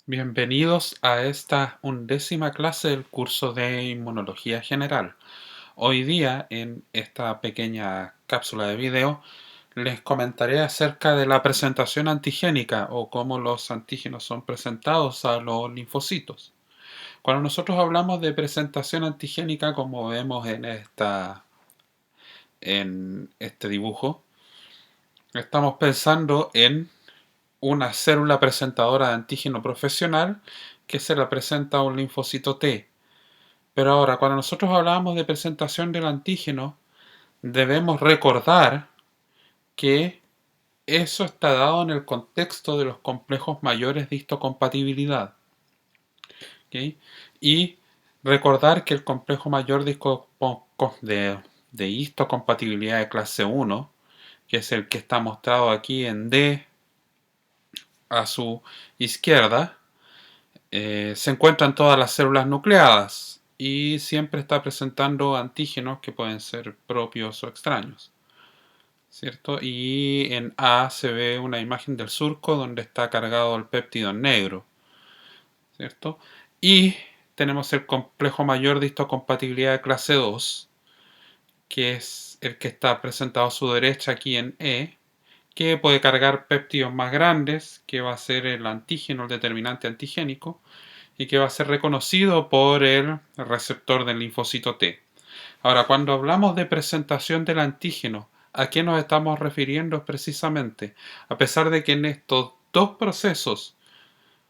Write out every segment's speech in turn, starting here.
Bienvenidos a esta 11ª clase del curso de Inmunología General. Hoy día, en esta pequeña cápsula de video, les comentaré acerca de la presentación antigénica o cómo los antígenos son presentados a los linfocitos. Cuando nosotros hablamos de presentación antigénica, como vemos en este dibujo, estamos pensando en una célula presentadora de antígeno profesional que se la presenta a un linfocito T. Pero ahora, cuando nosotros hablamos de presentación del antígeno, debemos recordar que eso está dado en el contexto de los complejos mayores de histocompatibilidad. ¿Okay? Y recordar que el complejo mayor de histocompatibilidad de clase 1, que es el que está mostrado aquí en D a su izquierda, se encuentran todas las células nucleadas y siempre está presentando antígenos que pueden ser propios o extraños, ¿cierto? Y en A se ve una imagen del surco donde está cargado el péptido en negro, ¿cierto? Y tenemos el complejo mayor de histocompatibilidad de clase 2, que es el que está presentado a su derecha aquí en E, que puede cargar péptidos más grandes, que va a ser el antígeno, el determinante antigénico, y que va a ser reconocido por el receptor del linfocito T. Ahora, cuando hablamos de presentación del antígeno, ¿a qué nos estamos refiriendo precisamente? A pesar de que en estos dos procesos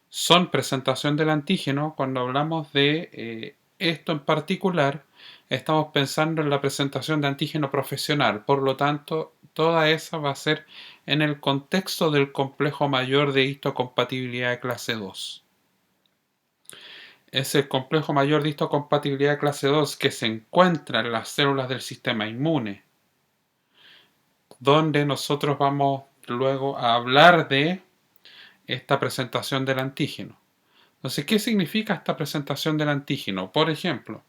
son presentación del antígeno, cuando hablamos de esto en particular, estamos pensando en la presentación de antígeno profesional. Por lo tanto, toda esa va a ser en el contexto del complejo mayor de histocompatibilidad de clase 2. Es el complejo mayor de histocompatibilidad clase 2 que se encuentra en las células del sistema inmune, donde nosotros vamos luego a hablar de esta presentación del antígeno. Entonces, ¿qué significa esta presentación del antígeno? Por ejemplo,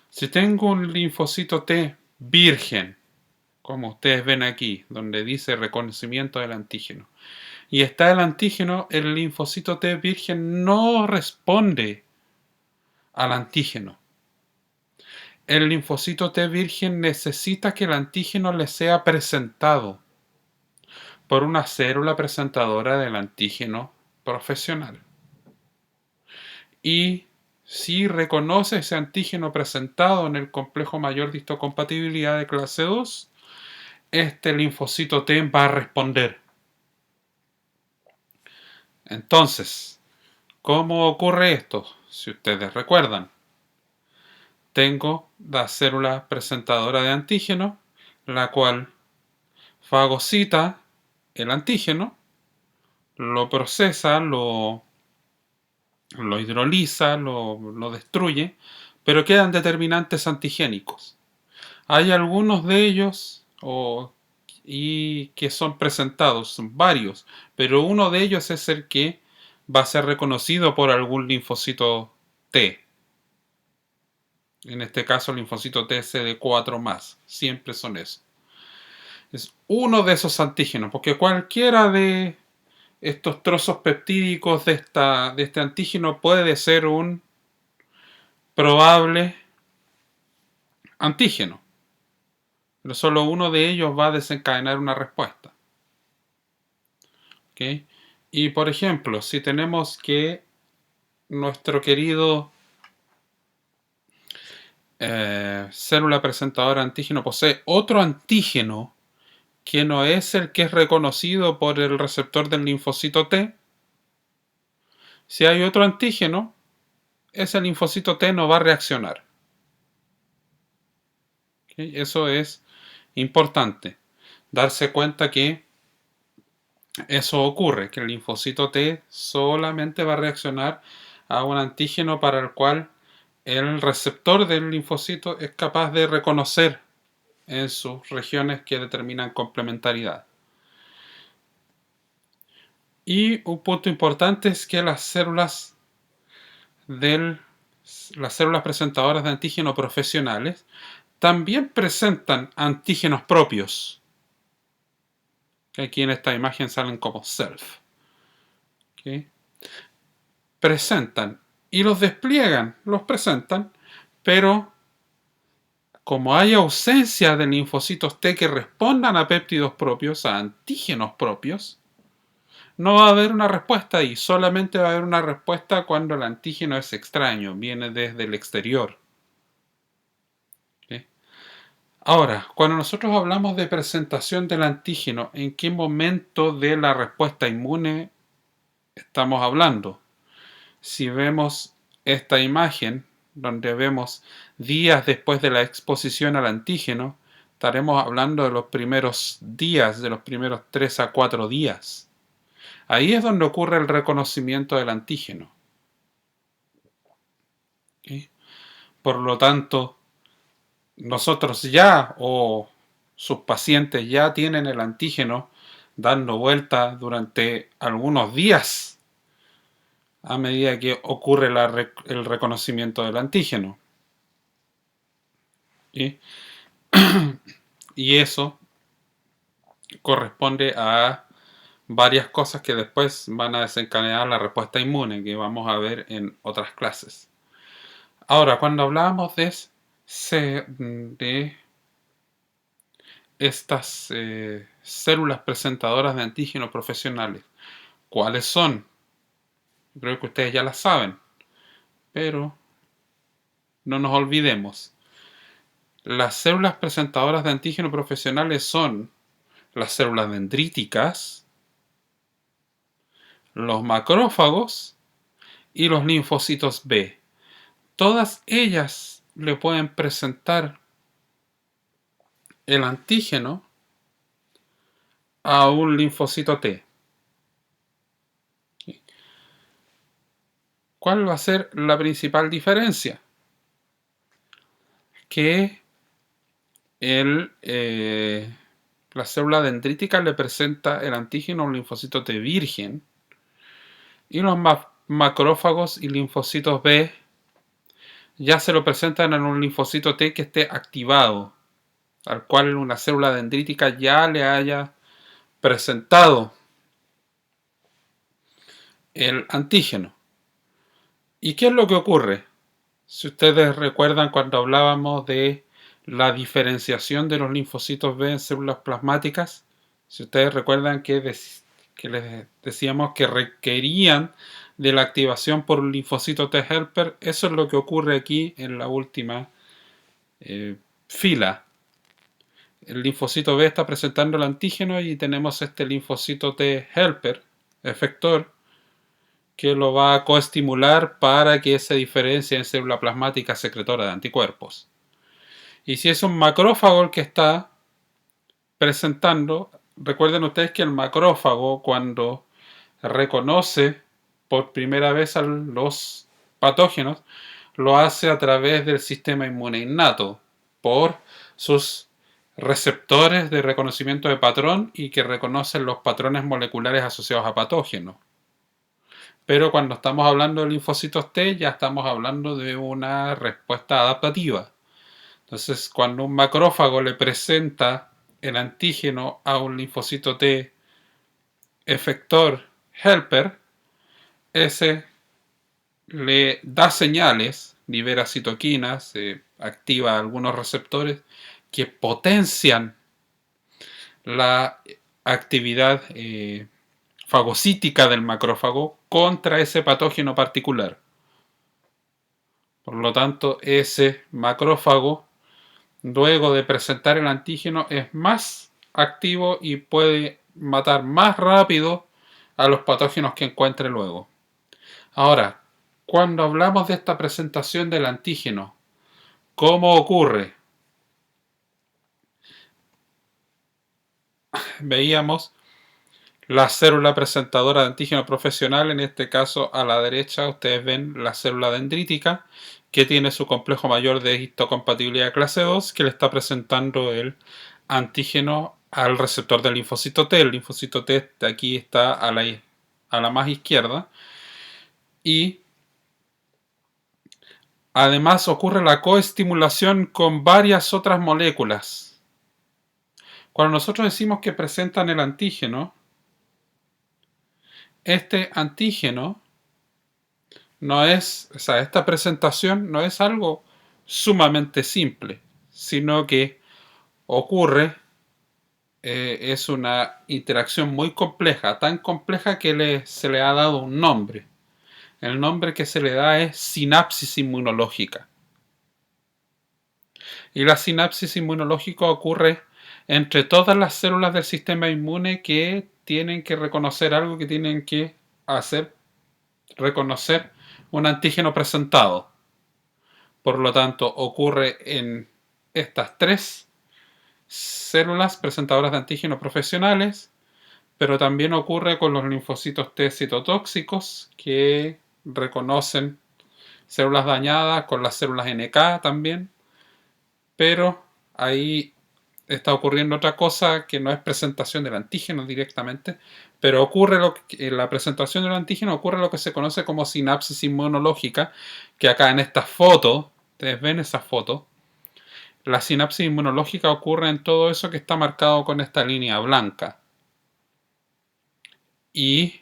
si tengo un linfocito T virgen, como ustedes ven aquí, donde dice reconocimiento del antígeno, y está el antígeno, el linfocito T virgen no responde al antígeno. El linfocito T virgen necesita que el antígeno le sea presentado por una célula presentadora del antígeno profesional. Y si reconoce ese antígeno presentado en el complejo mayor de histocompatibilidad de clase 2, este linfocito T va a responder. Entonces, ¿cómo ocurre esto? Si ustedes recuerdan, tengo la célula presentadora de antígeno, la cual fagocita el antígeno, lo procesa, lo hidroliza, lo destruye, pero quedan determinantes antigénicos. Hay algunos de ellos y que son presentados, son varios, pero uno de ellos es el que va a ser reconocido por algún linfocito T. En este caso, el linfocito T CD4+, siempre son esos. Es uno de esos antígenos, porque cualquiera de estos trozos peptídicos de este antígeno puede ser un probable antígeno, pero solo uno de ellos va a desencadenar una respuesta. ¿Okay? Y por ejemplo, si tenemos que nuestro querido célula presentadora antígeno posee otro antígeno que no es el que es reconocido por el receptor del linfocito T, si hay otro antígeno, ese linfocito T no va a reaccionar. ¿Okay? Eso es importante, darse cuenta que eso ocurre, que el linfocito T solamente va a reaccionar a un antígeno para el cual el receptor del linfocito es capaz de reconocer en sus regiones que determinan complementariedad. Y un punto importante es que las células presentadoras de antígeno profesionales también presentan antígenos propios, que aquí en esta imagen salen como self. ¿Okay? presentan y los despliegan, los presentan, pero como hay ausencia de linfocitos T que respondan a péptidos propios, a antígenos propios, no va a haber una respuesta ahí, solamente va a haber una respuesta cuando el antígeno es extraño, viene desde el exterior. ¿Sí? Ahora, cuando nosotros hablamos de presentación del antígeno, ¿en qué momento de la respuesta inmune estamos hablando? Si vemos esta imagen, donde vemos días después de la exposición al antígeno, estaremos hablando de los primeros días, de los primeros 3 a 4 días. Ahí es donde ocurre el reconocimiento del antígeno. ¿Sí? Por lo tanto, nosotros ya o sus pacientes ya tienen el antígeno dando vuelta durante algunos días a medida que ocurre el reconocimiento del antígeno. ¿Sí? Y eso corresponde a varias cosas que después van a desencadenar la respuesta inmune que vamos a ver en otras clases. Ahora, cuando hablábamos de estas células presentadoras de antígenos profesionales, ¿cuáles son? Creo que ustedes ya las saben, pero no nos olvidemos. Las células presentadoras de antígenos profesionales son las células dendríticas, los macrófagos y los linfocitos B. Todas ellas le pueden presentar el antígeno a un linfocito T. ¿Cuál va a ser la principal diferencia? Que la célula dendrítica le presenta el antígeno a un linfocito T virgen y los macrófagos y linfocitos B ya se lo presentan en un linfocito T que esté activado, al cual una célula dendrítica ya le haya presentado el antígeno. ¿Y qué es lo que ocurre? Si ustedes recuerdan cuando hablábamos de la diferenciación de los linfocitos B en células plasmáticas, si ustedes recuerdan que les decíamos que requerían de la activación por un linfocito T helper, eso es lo que ocurre aquí en la última fila. El linfocito B está presentando el antígeno y tenemos este linfocito T helper, efector, que lo va a coestimular para que se diferencie en célula plasmática secretora de anticuerpos. Y si es un macrófago el que está presentando, recuerden ustedes que el macrófago, cuando reconoce por primera vez a los patógenos, lo hace a través del sistema inmune innato, por sus receptores de reconocimiento de patrón y que reconocen los patrones moleculares asociados a patógenos. Pero cuando estamos hablando de linfocitos T, ya estamos hablando de una respuesta adaptativa. Entonces, cuando un macrófago le presenta el antígeno a un linfocito T efector helper, ese le da señales, libera citoquinas, activa algunos receptores que potencian la actividad fagocítica del macrófago contra ese patógeno particular. Por lo tanto, ese macrófago, luego de presentar el antígeno, es más activo y puede matar más rápido a los patógenos que encuentre luego. Ahora, cuando hablamos de esta presentación del antígeno, ¿cómo ocurre? Veíamos la célula presentadora de antígeno profesional, en este caso a la derecha ustedes ven la célula dendrítica que tiene su complejo mayor de histocompatibilidad clase 2 que le está presentando el antígeno al receptor del linfocito T. El linfocito T aquí está a la más izquierda y además ocurre la coestimulación con varias otras moléculas. Cuando nosotros decimos que presentan el antígeno, este antígeno no es, o sea, esta presentación no es algo sumamente simple, sino que ocurre, es una interacción muy compleja, tan compleja que se le ha dado un nombre. El nombre que se le da es sinapsis inmunológica. Y la sinapsis inmunológica ocurre entre todas las células del sistema inmune que tienen que reconocer algo, que tienen que hacer reconocer un antígeno presentado. Por lo tanto, ocurre en estas tres células presentadoras de antígenos profesionales, pero también ocurre con los linfocitos T citotóxicos que reconocen células dañadas, con las células NK también, pero ahí está ocurriendo otra cosa que no es presentación del antígeno directamente, pero ocurre en la presentación del antígeno ocurre lo que se conoce como sinapsis inmunológica, que acá en esta foto, ustedes ven esa foto, la sinapsis inmunológica ocurre en todo eso que está marcado con esta línea blanca. Y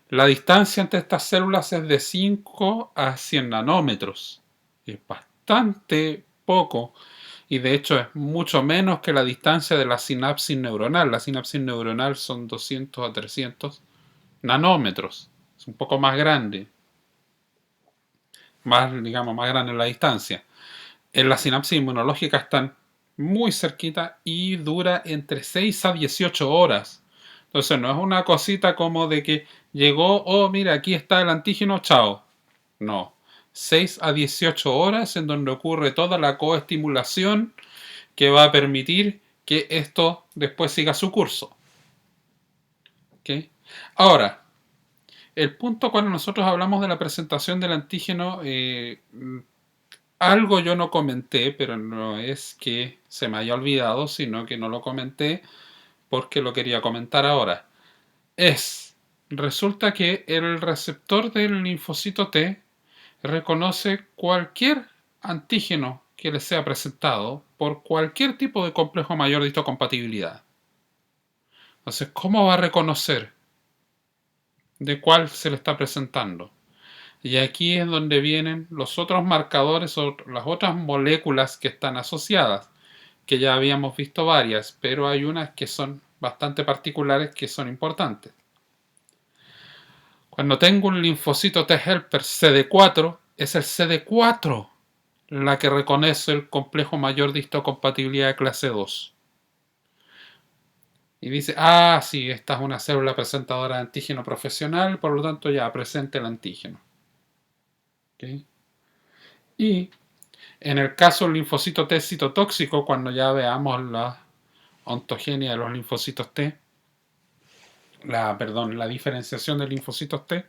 la distancia entre estas células es de 5 a 100 nanómetros. Es bastante poco. Y de hecho es mucho menos que la distancia de la sinapsis neuronal. La sinapsis neuronal son 200 a 300 nanómetros. Es un poco más grande. Digamos, más grande la distancia. En la sinapsis inmunológica están muy cerquita y dura entre 6 a 18 horas. Entonces no es una cosita como de que llegó, oh mira, aquí está el antígeno, chao. No. 6 a 18 horas en donde ocurre toda la coestimulación que va a permitir que esto después siga su curso. ¿Okay? Ahora, el punto cuando nosotros hablamos de la presentación del antígeno, algo yo no comenté, pero no es que se me haya olvidado, sino que no lo comenté porque lo quería comentar ahora. Resulta que el receptor del linfocito T reconoce cualquier antígeno que le sea presentado por cualquier tipo de complejo mayor de histocompatibilidad. Entonces, ¿cómo va a reconocer de cuál se le está presentando? Y aquí es donde vienen los otros marcadores o las otras moléculas que están asociadas, que ya habíamos visto varias, pero hay unas que son bastante particulares que son importantes. Cuando tengo un linfocito T helper CD4, es el CD4 la que reconoce el complejo mayor de histocompatibilidad de clase 2. Y dice, sí, esta es una célula presentadora de antígeno profesional, por lo tanto ya presente el antígeno. ¿Okay? Y en el caso del linfocito T citotóxico, cuando ya veamos la ontogenia de los linfocitos T, la diferenciación de linfocitos T,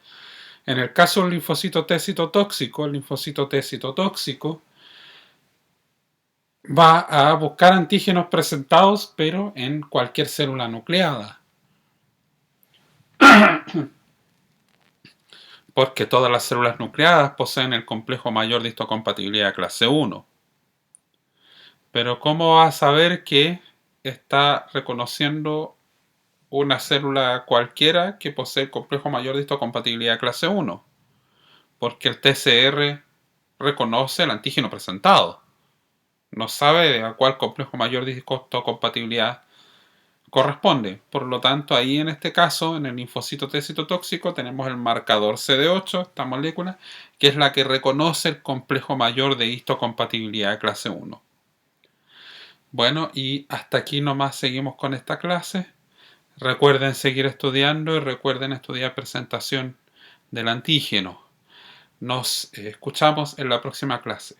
en el caso del linfocito T citotóxico, el linfocito T citotóxico va a buscar antígenos presentados, pero en cualquier célula nucleada. Porque todas las células nucleadas poseen el complejo mayor de histocompatibilidad clase 1. Pero ¿cómo va a saber que está reconociendo una célula cualquiera que posee el complejo mayor de histocompatibilidad clase 1? Porque el TCR reconoce el antígeno presentado. No sabe a cuál complejo mayor de histocompatibilidad corresponde. Por lo tanto, ahí en este caso, en el linfocito T citotóxico, tenemos el marcador CD8, esta molécula, que es la que reconoce el complejo mayor de histocompatibilidad clase 1. Bueno, y hasta aquí nomás seguimos con esta clase. Recuerden seguir estudiando y recuerden estudiar presentación del antígeno. Nos escuchamos en la próxima clase.